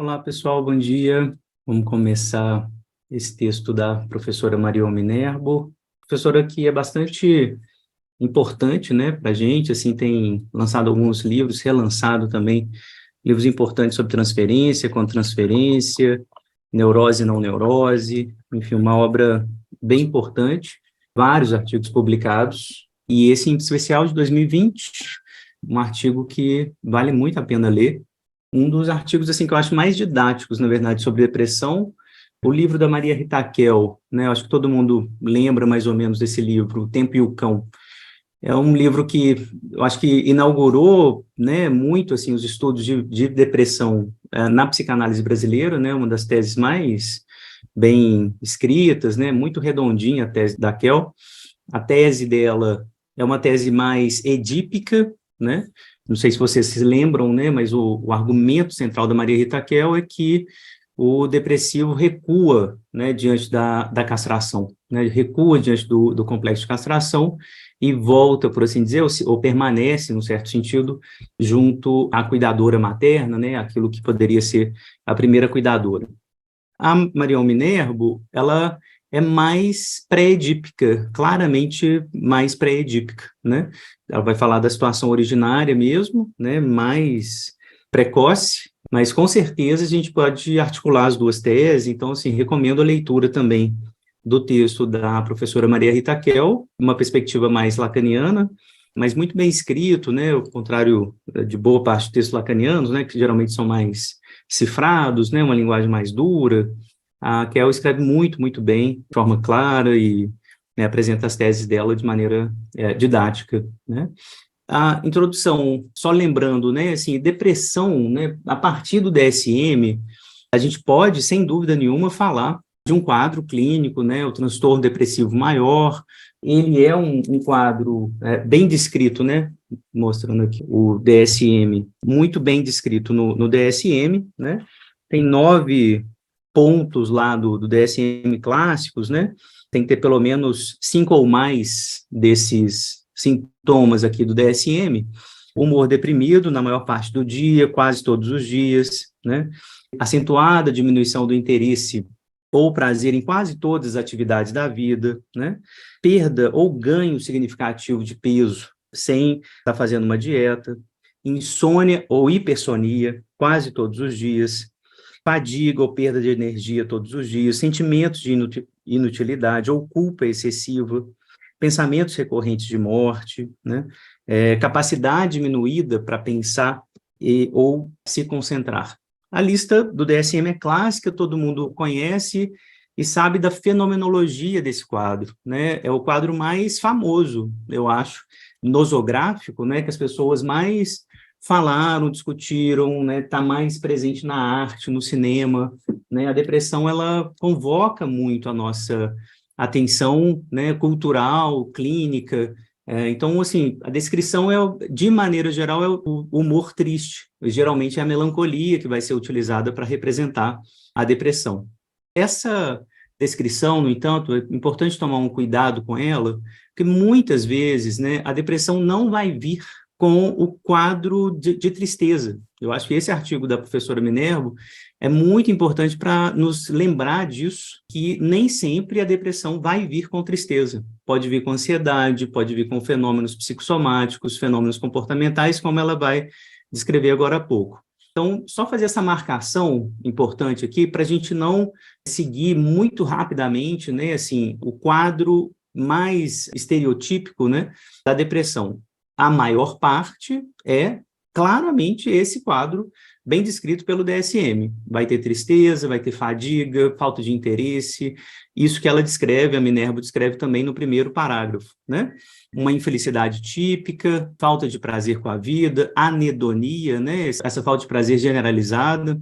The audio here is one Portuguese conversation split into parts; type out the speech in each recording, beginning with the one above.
Olá, pessoal, bom dia. Vamos começar esse texto da professora Marion Minerbo. Professora que é bastante importante, né, para a gente, assim, tem lançado alguns livros, relançado também livros importantes sobre transferência, contra-transferência, neurose e não neurose, enfim, uma obra bem importante, vários artigos publicados, e esse em especial de 2020, um artigo que vale muito a pena ler, um dos artigos assim que eu acho mais didáticos, na verdade, sobre depressão, o livro da Maria Rita Kell, né? Eu acho que todo mundo lembra mais ou menos desse livro, O Tempo e o Cão. É um livro que eu acho que inaugurou, né, muito assim os estudos de depressão na psicanálise brasileira, né? Uma das teses mais bem escritas, né? Muito redondinha a tese da Kell. A tese dela é uma tese mais edípica, né? Não sei se vocês se lembram, né? Mas o argumento central da Maria Rita Kell é que o depressivo recua, né, diante da castração, né? Recua diante do complexo de castração e volta, por assim dizer, ou permanece, num certo sentido, junto à cuidadora materna, né? Aquilo que poderia ser a primeira cuidadora. A Marion Minerbo, ela é mais pré-edípica, claramente mais pré-edípica, né? Ela vai falar da situação originária mesmo, né? Mais precoce, mas com certeza a gente pode articular as duas teses, então, assim, recomendo a leitura também do texto da professora Maria Rita Kell, uma perspectiva mais lacaniana, mas muito bem escrito, né? Ao contrário de boa parte dos textos lacanianos, né? Que geralmente são mais cifrados, né, uma linguagem mais dura. A Kell escreve muito, muito bem, de forma clara e, né, apresenta as teses dela de maneira didática, né. A introdução, só lembrando, né, assim, depressão, né, a partir do DSM, a gente pode, sem dúvida nenhuma, falar de um quadro clínico, né, o transtorno depressivo maior. Ele é um quadro bem descrito, né, mostrando aqui o DSM, muito bem descrito no DSM, né, tem 9 pontos lá do DSM clássicos, né, tem que ter pelo menos 5 ou mais desses sintomas aqui do DSM, humor deprimido na maior parte do dia, quase todos os dias, né, acentuada diminuição do interesse ou prazer em quase todas as atividades da vida, né? Perda ou ganho significativo de peso sem estar fazendo uma dieta, insônia ou hipersonia quase todos os dias, fadiga ou perda de energia todos os dias, sentimentos de inutilidade ou culpa excessiva, pensamentos recorrentes de morte, né? Capacidade diminuída para pensar ou se concentrar. A lista do DSM é clássica, todo mundo conhece e sabe da fenomenologia desse quadro, né? É o quadro mais famoso, eu acho, nosográfico, né? Que as pessoas mais falaram, discutiram, né? Está mais presente na arte, no cinema, né? A depressão, ela convoca muito a nossa atenção, né? Cultural, clínica. Então, assim, a descrição, de maneira geral, é o humor triste. Geralmente é a melancolia que vai ser utilizada para representar a depressão. Essa descrição, no entanto, é importante tomar um cuidado com ela, porque muitas vezes, né, a depressão não vai vir com o quadro de tristeza. Eu acho que esse artigo da professora Minervo é muito importante para nos lembrar disso, que nem sempre a depressão vai vir com tristeza. Pode vir com ansiedade, pode vir com fenômenos psicossomáticos, fenômenos comportamentais, como ela vai descrever agora há pouco. Então, só fazer essa marcação importante aqui para a gente não seguir muito rapidamente, né, assim, o quadro mais estereotípico, né, da depressão. A maior parte é claramente esse quadro bem descrito pelo DSM. Vai ter tristeza, vai ter fadiga, falta de interesse, isso que ela descreve, a Minerva descreve também no primeiro parágrafo, né? Uma infelicidade típica, falta de prazer com a vida, anedonia, né? Essa falta de prazer generalizada,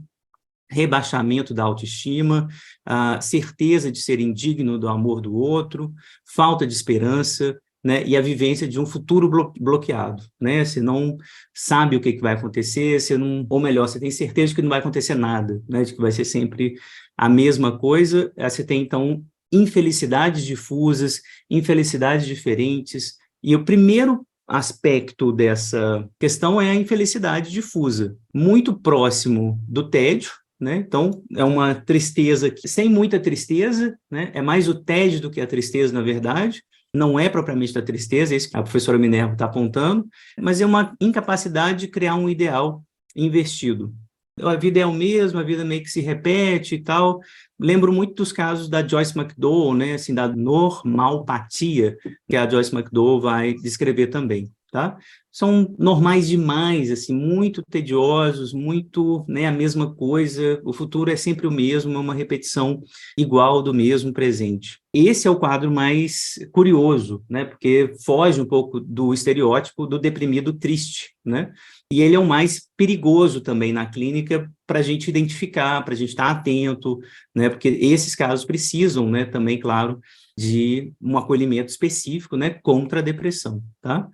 rebaixamento da autoestima, a certeza de ser indigno do amor do outro, falta de esperança, né, e a vivência de um futuro bloqueado, né? Você não sabe o que vai acontecer, você não, ou melhor, você tem certeza de que não vai acontecer nada, né, de que vai ser sempre a mesma coisa. Você tem, então, infelicidades difusas, infelicidades diferentes, e o primeiro aspecto dessa questão é a infelicidade difusa, muito próximo do tédio, né? Então, é uma tristeza sem muita tristeza, né? É mais o tédio do que a tristeza, na verdade. Não é propriamente da tristeza, é isso que a professora Minerva está apontando, mas é uma incapacidade de criar um ideal investido. A vida é o mesmo, a vida meio que se repete e tal. Lembro muito dos casos da Joyce McDowell, né, assim, da normalpatia, que a Joyce McDowell vai descrever também, tá? São normais demais, assim, muito tediosos, muito, né, a mesma coisa, o futuro é sempre o mesmo, é uma repetição igual do mesmo presente. Esse é o quadro mais curioso, né, porque foge um pouco do estereótipo do deprimido triste, né? E ele é o mais perigoso também na clínica para a gente identificar, para a gente estar atento, né? Porque esses casos precisam, né, também, claro, de um acolhimento específico, né, contra a depressão, tá?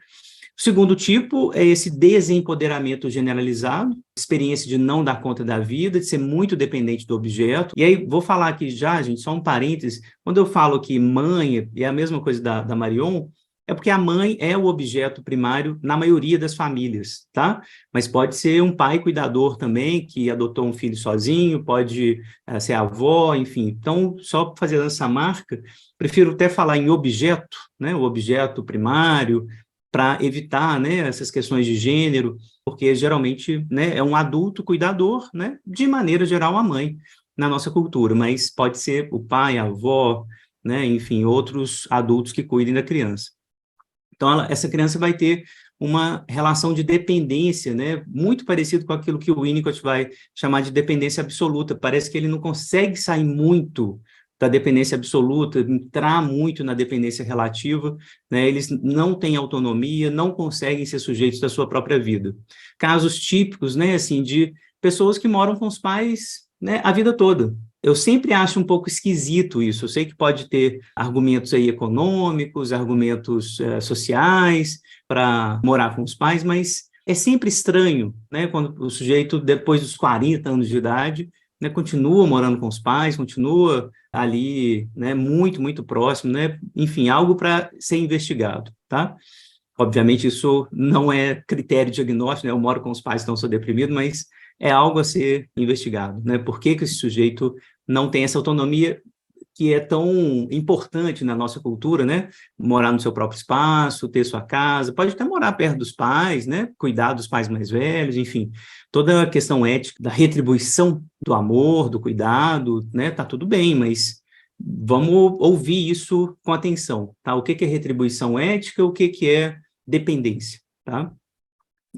O segundo tipo é esse desempoderamento generalizado, experiência de não dar conta da vida, de ser muito dependente do objeto. E aí, vou falar aqui já, gente, só um parêntese, quando eu falo que mãe, é a mesma coisa da Marion, é porque a mãe é o objeto primário na maioria das famílias, tá? Mas pode ser um pai cuidador também, que adotou um filho sozinho, pode ser avó, enfim. Então, só para fazer essa marca, prefiro até falar em objeto, né? O objeto primário, para evitar, né, essas questões de gênero, porque geralmente, né, é um adulto cuidador, né, de maneira geral a mãe na nossa cultura, mas pode ser o pai, a avó, né, enfim, outros adultos que cuidem da criança. Então, essa criança vai ter uma relação de dependência, né, muito parecido com aquilo que o Winnicott vai chamar de dependência absoluta. Parece que ele não consegue sair muito da dependência absoluta, entrar muito na dependência relativa, né, eles não têm autonomia, não conseguem ser sujeitos da sua própria vida. Casos típicos, né, assim, de pessoas que moram com os pais, né, a vida toda. Eu sempre acho um pouco esquisito isso. Eu sei que pode ter argumentos aí econômicos, argumentos sociais para morar com os pais, mas é sempre estranho, né, quando o sujeito, depois dos 40 anos de idade, né, continua morando com os pais, continua ali, né, muito, muito próximo, né, enfim, algo para ser investigado, tá? Obviamente, isso não é critério diagnóstico, né? Eu moro com os pais, então sou deprimido, mas é algo a ser investigado, né? Por que que esse sujeito não tem essa autonomia que é tão importante na nossa cultura, né? Morar no seu próprio espaço, ter sua casa, pode até morar perto dos pais, né? Cuidar dos pais mais velhos, enfim. Toda a questão ética da retribuição do amor, do cuidado, né? Tá tudo bem, mas vamos ouvir isso com atenção, tá? O que que é retribuição ética, o que que é dependência, tá?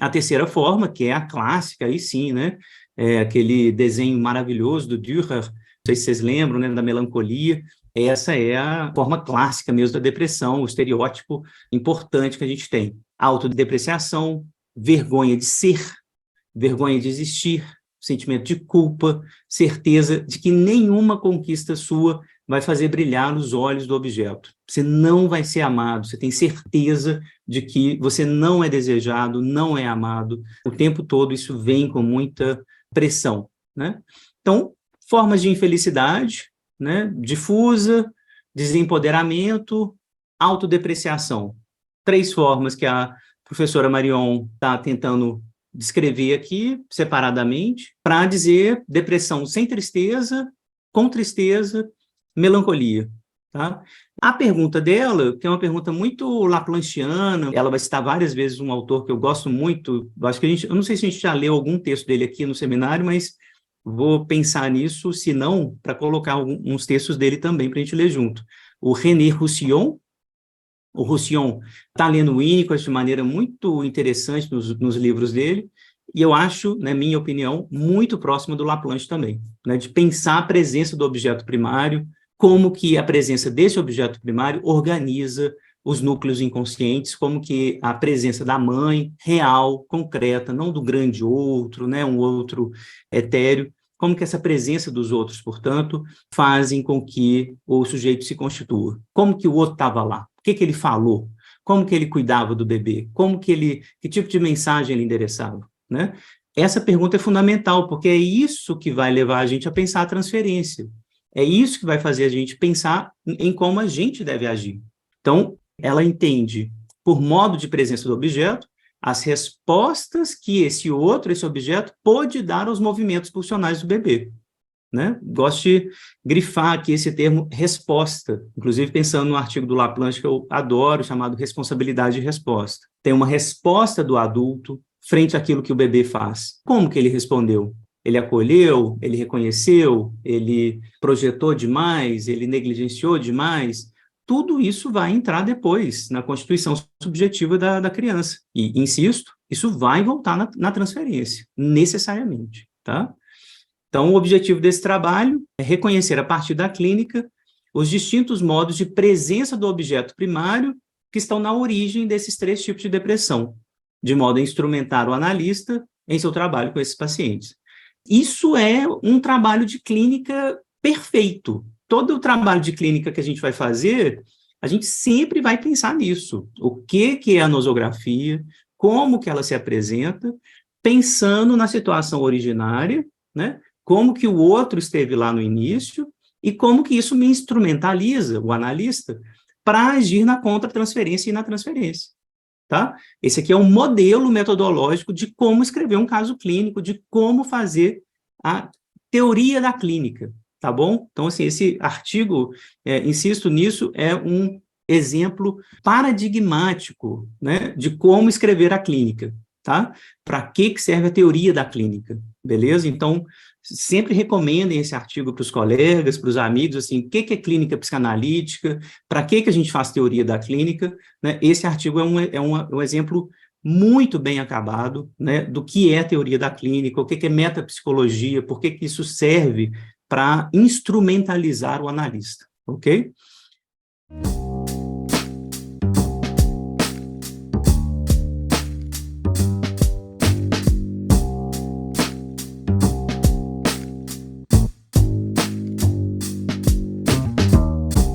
A terceira forma, que é a clássica, aí sim, né? É aquele desenho maravilhoso do Dürer, não sei se vocês lembram, né, da melancolia. Essa é a forma clássica mesmo da depressão, o estereótipo importante que a gente tem. Autodepreciação, vergonha de ser, vergonha de existir, sentimento de culpa, certeza de que nenhuma conquista sua vai fazer brilhar os olhos do objeto. Você não vai ser amado, você tem certeza de que você não é desejado, não é amado. O tempo todo isso vem com muita pressão, né? Então, formas de infelicidade, né? Difusa, desempoderamento, autodepreciação. 3 formas que a professora Marion está tentando descrever aqui, separadamente, para dizer depressão sem tristeza, com tristeza, melancolia, tá? A pergunta dela, que é uma pergunta muito laplanchiana, ela vai citar várias vezes um autor que eu gosto muito, acho que eu não sei se a gente já leu algum texto dele aqui no seminário, mas vou pensar nisso, se não, para colocar uns textos dele também, para a gente ler junto. O René Roussillon, o Roussillon está lendo Winnicott de maneira muito interessante nos livros dele, e eu acho, na minha opinião, muito próximo do Laplanche também, né, de pensar a presença do objeto primário, como que a presença desse objeto primário organiza os núcleos inconscientes, como que a presença da mãe, real, concreta, não do grande outro, né, um outro etéreo, como que essa presença dos outros, portanto, fazem com que o sujeito se constitua. Como que o outro estava lá? O que que ele falou? Como que ele cuidava do bebê? Que tipo de mensagem ele endereçava, né? Essa pergunta é fundamental, porque é isso que vai levar a gente a pensar a transferência. É isso que vai fazer a gente pensar em como a gente deve agir. Então, ela entende por modo de presença do objeto as respostas que esse objeto, pôde dar aos movimentos pulsionais do bebê. Né? Gosto de grifar aqui esse termo resposta, inclusive pensando no artigo do Laplanche que eu adoro, chamado responsabilidade de resposta. Tem uma resposta do adulto frente àquilo que o bebê faz. Como que ele respondeu? Ele acolheu? Ele reconheceu? Ele projetou demais? Ele negligenciou demais? Tudo isso vai entrar depois na constituição subjetiva da criança. E, insisto, isso vai voltar na transferência, necessariamente, tá? Então, o objetivo desse trabalho é reconhecer, a partir da clínica, os distintos modos de presença do objeto primário que estão na origem desses 3 tipos de depressão, de modo a instrumentar o analista em seu trabalho com esses pacientes. Isso é um trabalho de clínica perfeito. Todo o trabalho de clínica que a gente vai fazer, a gente sempre vai pensar nisso. O que é a nosografia, como que ela se apresenta, pensando na situação originária, né? Como que o outro esteve lá no início e como que isso me instrumentaliza, o analista, para agir na contra-transferência e na transferência, tá? Esse aqui é um modelo metodológico de como escrever um caso clínico, de como fazer a teoria da clínica, tá bom? Então, assim, esse artigo, insisto nisso, é um exemplo paradigmático, né, de como escrever a clínica, tá? Para que serve a teoria da clínica, beleza? Então, sempre recomendem esse artigo para os colegas, para os amigos, assim, o que é clínica psicanalítica, para que a gente faz teoria da clínica, né? Esse artigo é um exemplo muito bem acabado, né, do que é a teoria da clínica, o que é metapsicologia, por que isso serve para instrumentalizar o analista, ok?